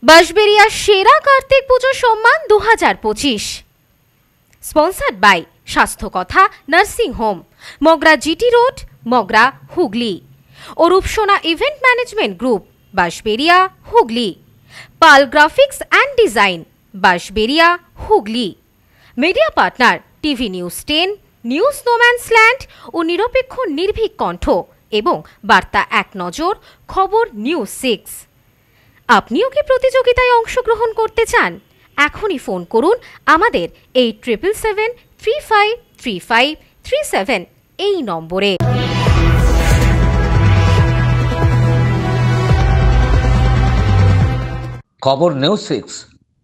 বাঁশবেড়িয়া সেরা কার্তিক পুজো সম্মান 2025 sponsored by Swasthya Katha nursing home, Magra GT road, Magra, Hooghly ও Rupsona event management group, Bansberia, Hooghly. Pal graphics and design, Bansberia, Hooghly. Media partner TV news 10, news no man's land ও নিরপেক্ষ নির্ভীক কণ্ঠ এবং বার্তা এক নজর, খবর নিউজ 6। আপনিও কি প্রতিযোগিতায় অংশগ্রহণ করতে চান? এখনই ফোন করুন আমাদের 8777353537 এই নম্বরে। খবর নিউজ 6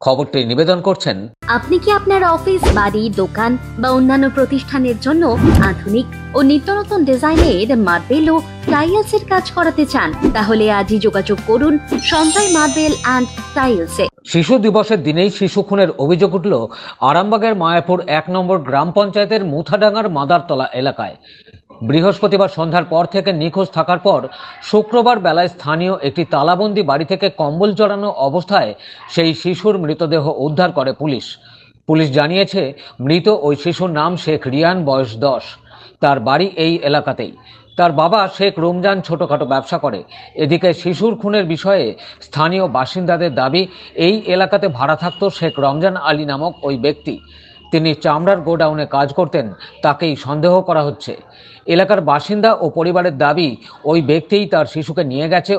খবরটি নিবেদন করছেন। আপনি কি আপনার অফিস, বাড়ি, দোকান বা অন্যান্য প্রতিষ্ঠানের জন্য আধুনিক ও নিত্য নতুন ডিজাইনের মার্বেল ও টাইলসের কাজ করাতে চান? তাহলে আজই যোগাযোগ করুন সঞ্জয় মার্বেল অ্যান্ড টাইলসে। শিশু দিবসের দিনেই শিশু খুনের অভিযোগ উঠল আরামবাগের মায়াপুর 1 নম্বর গ্রাম পঞ্চায়েতের মুথাডাঙ্গার মাদারতলা এলাকায়। বৃহস্পতিবার সন্ধ্যার পর থেকে নিখোঁজ থাকার পর শুক্রবার বেলায় স্থানীয় একটি তালাবন্দি বাড়ি থেকে কম্বল জড়ানো অবস্থায় সেই শিশুর মৃতদেহ উদ্ধার করে পুলিশ। পুলিশ জানিয়েছে, মৃত ওই শিশুর নাম শেখ রিয়ান, বয়স 10। তার বাড়ি এই এলাকাতেই। তার বাবা শেখ রমজান ছোটখাটো ব্যবসা করে। এদিকে শিশুর খুনের বিষয়ে স্থানীয় বাসিন্দাদের দাবি, এই এলাকাতে ভাড়া থাকত শেখ রমজান আলী নামক ওই ব্যক্তি। তিনি চামড়ার গোডাউনে কাজ করতেন, তাকেই সন্দেহ করা হচ্ছে। এলাকার বাসিন্দা ও পরিবারের দাবি, ওই ব্যক্তিই তার শিশুকে নিয়ে গেছে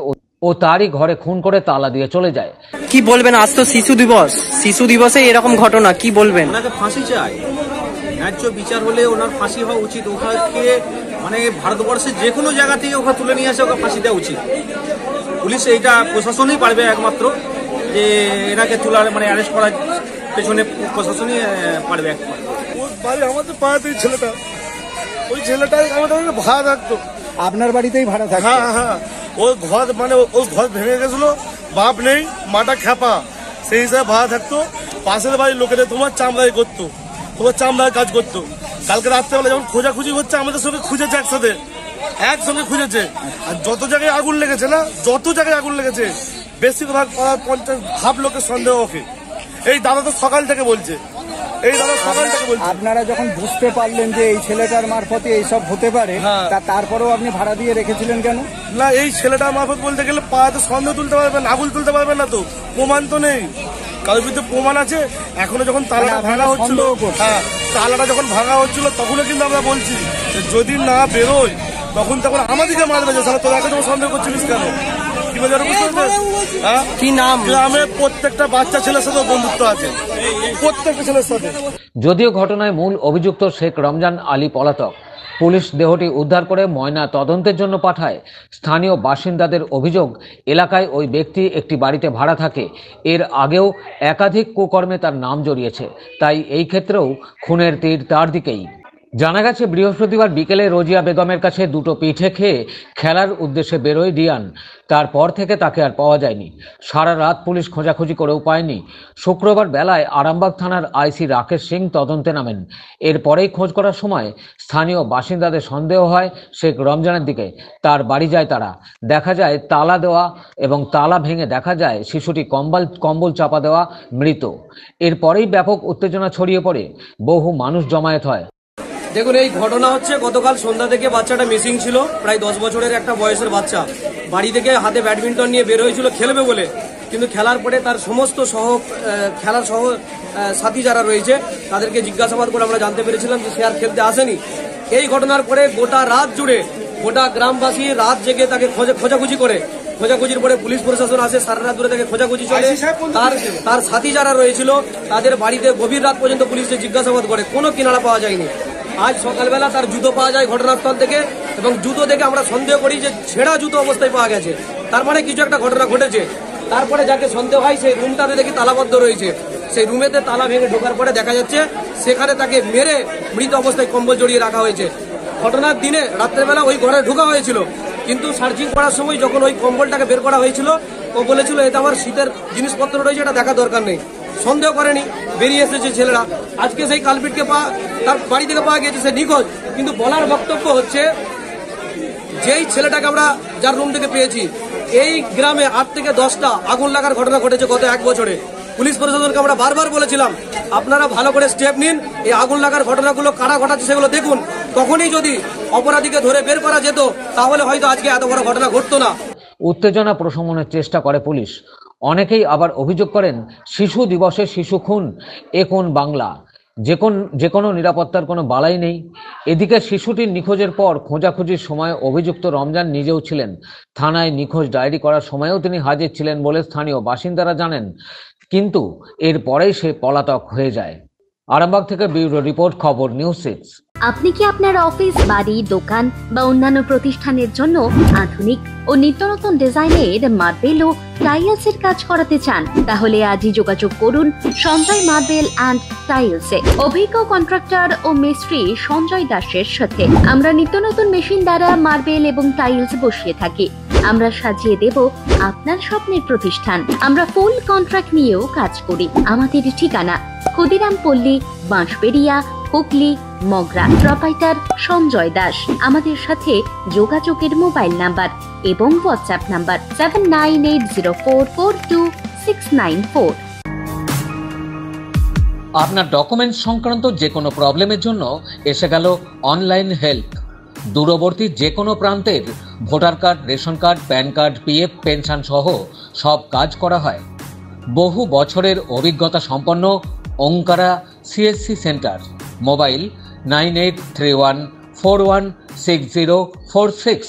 ও তারই ঘরে খুন করে তালা দিয়ে চলে যায়। কি বলবেন, আজ তো শিশু দিবস, শিশু দিবসে এরকম ঘটনা, কি বলবেন? ওনাকে ফাঁসি চাই, ন্যায্য বিচার হলে ওনার ফাঁসি হওয়া উচিত। ওখানে মানে ভারতবর্ষের যে কোনো জায়গা থেকে ওখানে তুলে নিয়ে আসে ওকে ফাঁসি দেওয়া উচিত। পুলিশ এইটা প্রশাসনই পারবে একমাত্র, যে এনাকে তোলার মানে অ্যারেস্ট করার পেছনে প্রশাসনই পারবে একমাত্র। বাড়ি আমাদের পাড়াতেই ছেলেটা, ওই ছেলেটাই আমাদের ভাড়া থাকতো। আপনার বাড়িতেই ভাড়া থাকতো? হ্যাঁ হ্যাঁ, ওই ঘর মানে ওই ঘর ভেঙে গেছিল, বাপ নেই, মাটা খ্যাপা, সেই হিসাবে ভাড়া থাকতো। পাশের বাড়ির লোকেরা তোমার চামড়াই করতো, তোমার চামড়ায় কাজ করতো। কালকে রাত্রেবেলা যখন খোঁজাখুঁজি হচ্ছে, আমাদের সঙ্গে খুঁজেছে, একসঙ্গে খুঁজেছে। আর যত জায়গায় আগুন লেগেছে না, যত জায়গায় আগুন লেগেছে, বেশিরভাগ 50 হাফ লোকের সন্দেহ ওকে। এই দাদা তো সকাল থেকে বলছে, এই দাদা সকাল থেকে বলছে। আপনারা যখন বুঝতে পারলেন যে এই ছেলেটার মারফতে এইসব হতে পারে, তারপরেও আপনি ভাড়া দিয়ে রেখেছিলেন কেন? না, এই ছেলেটার মারফত বলতে গেলে পাড়াতে সন্দেহ তুলতে পারবেন, আগুন তুলতে পারবেন না, তো প্রমাণ তো নেই। কারোর বিরুদ্ধে প্রমাণ আছে। এখনো যখন তালাটা ভাঙা হচ্ছিল, তালাটা যখন ভাঙা হচ্ছিল, তখনও কিন্তু আমরা বলছি যদি না বেরোয় তখন আমাদেরকে মারবে, যে সারা তোরা যখন সন্দেহ করছিলিস কেন? কি নাম? গ্রামের প্রত্যেকটা বাচ্চা ছেলের সাথে বন্ধুত্ব আছে, প্রত্যেকটা ছেলের সাথে। যদিও ঘটনায় মূল অভিযুক্ত শেখ রমজান আলী পলাতক। পুলিশ দেহটি উদ্ধার করে ময়না তদন্তের জন্য পাঠায়। স্থানীয় বাসিন্দাদের অভিযোগ, এলাকায় ওই ব্যক্তি একটি বাড়িতে ভাড়া থাকে। এর আগেও একাধিক কুকর্মে তার নাম জড়িয়েছে, তাই এই ক্ষেত্রেও খুনের তীর তার দিকেই। জানা গেছে, বৃহস্পতিবার বিকেলে রোজিয়া বেগমের কাছে দুটো পিঠে খেয়ে খেলার উদ্দেশ্যে বেরোয় রিয়ান। তারপর থেকে তাকে আর পাওয়া যায়নি। সারা রাত পুলিশ খোঁজাখুঁজি করেও পায়নি। শুক্রবার বেলায় আরামবাগ থানার আইসি রাকেশ সিং তদন্তে নামেন। এরপরেই খোঁজ করার সময় স্থানীয় বাসিন্দাদের সন্দেহ হয় শেখ রমজানের দিকে। তার বাড়ি যায় তারা, দেখা যায় তালা দেওয়া এবং তালা ভেঙে দেখা যায় শিশুটি কম্বল চাপা দেওয়া মৃত। এরপরেই ব্যাপক উত্তেজনা ছড়িয়ে পড়ে, বহু মানুষ জমায়েত হয়। দেখুন, এই ঘটনা হচ্ছে গতকাল সন্ধ্যা থেকে বাচ্চাটা মিসিং ছিল। প্রায় 10 বছরের একটা বয়সের বাচ্চা বাড়ি থেকে হাতে ব্যাডমিন্টন নিয়ে বের হয়েছিল খেলবে বলে, কিন্তু খেলার পরে তার সমস্ত খেলার সাথী যারা রয়েছে তাদেরকে জিজ্ঞাসাবাদ করে আমরা জানতে পেরেছিলাম যে সে আর খেলতে আসেনি। এই ঘটনার পরে গোটা রাত জুড়ে গোটা গ্রামবাসী রাত জেগে তাকে খোঁজাখুঁজির পরে পুলিশ প্রশাসন আসে, সারা রাত ধরে তাকে খোঁজাখুঁজি চলে। তার সাথী যারা রয়েছিল তাদের বাড়িতে গভীর রাত পর্যন্ত পুলিশকে জিজ্ঞাসাবাদ করে, কোনো কিনারা পাওয়া যায়নি। আজ সকালবেলা তার জুতো পাওয়া যায় ঘটনাস্থল থেকে, এবং জুতো দেখে আমরা সন্দেহ করি যে ছেঁড়া জুতো অবস্থায় পাওয়া গেছে, তার মানে কিছু একটা ঘটনা ঘটেছে। তারপরে যাকে সন্দেহ হয় সেই রুমটাতে দেখি তালাবদ্ধ রয়েছে। সেই রুমেতে তালা ভেঙে ঢোকার পরে দেখা যাচ্ছে সেখানে তাকে মেরে মৃত অবস্থায় কম্বল জড়িয়ে রাখা হয়েছে। ঘটনার দিনে রাত্রেবেলা ওই ঘরে ঢোকা হয়েছিল, কিন্তু সার্চিং করার সময় যখন ওই কম্বলটাকে বের করা হয়েছিল, ও বলেছিল এতে আমার শীতের জিনিসপত্র রয়েছে, এটা দেখা দরকার নেই। সন্দেহ করেনি, বেরিয়ে এসেছে ছেলেরা। আজকে সেই কালপিটকে তার বাড়ি থেকে পাওয়া গিয়েছে, সে নিখোঁজ। কিন্তু বলার বক্তব্য হচ্ছে, যেই ছেলেটাকে আমরা যার রুম থেকে পেয়েছি, এই গ্রামে 8 থেকে 10টা আগুন লাগার ঘটনা ঘটেছে গত 1 বছরে। পুলিশ প্রশাসনকে আমরা বারবার বলেছিলাম আপনারা ভালো করে স্টেপ নিন, এই আগুন লাগার ঘটনাগুলো কারা ঘটাচ্ছে সেগুলো দেখুন। তখনই যদি অপরাধীকে ধরে বের করা যেত তাহলে হয়তো আজকে এত বড় ঘটনা ঘটতো না। উত্তেজনা প্রশমনের চেষ্টা করে পুলিশ। অনেকেই আবার অভিযোগ করেন শিশু দিবসে শিশু খুন, এ কোন বাংলা, যে কোনো নিরাপত্তার কোনো বালাই নেই। এদিকে শিশুটির নিখোঁজের পর খোঁজাখুঁজির সময় অভিযুক্ত রমজান নিজেও ছিলেন। থানায় নিখোঁজ ডায়েরি করার সময়ও তিনি হাজির ছিলেন বলে স্থানীয় বাসিন্দারা জানেন, কিন্তু এরপরেই সে পলাতক হয়ে যায়। আরামবাগ থেকে ব্যুরো রিপোর্ট, খবর নিউজ 6। আপনি কি আপনার অফিস, বাড়ি, দোকান বা অন্যান্য প্রতিষ্ঠানের জন্য আধুনিক ও নিত্যনতুন ডিজাইনের মার্বেল ও টাইলসের কাজ করাতে চান? তাহলে আজই যোগাযোগ করুন সঞ্জয় মার্বেল অ্যান্ড টাইলসে। অভিজ্ঞ কন্ট্রাক্টর ও মিস্ত্রি সঞ্জয় দাসের সাথে আমরা নিত্যনতুন মেশিন দ্বারা মার্বেল এবং টাইলস বসিয়ে থাকি। আমরা সাজিয়ে দেব আপনার স্বপ্নের প্রতিষ্ঠান। আমরা ফুল কন্ট্রাক্ট নিয়েও কাজ করি। আমাদের ঠিকানা ক্ষুদিরাম পল্লী, বাঁশবেড়িয়া, হুগলি, মগরা। প্রোপাইটার সঞ্জয় দাস। আমাদের সাথে যোগাযোগের মোবাইল নাম্বার এবং হোয়াটসঅ্যাপ নাম্বার 7980442694। আপনার ডকুমেন্ট সংক্রান্ত যে কোনো প্রবলেমের জন্য এসে গেল অনলাইন হেল্প। দূরবর্তী যে কোনো প্রান্তের voter card, ration card, pan card, PF, pension সহ সব কাজ করা হয়। বহু বছরের অভিজ্ঞতা সম্পন্ন ওঙ্কারা সিএসসি সেন্টার। মোবাইল 9831416046।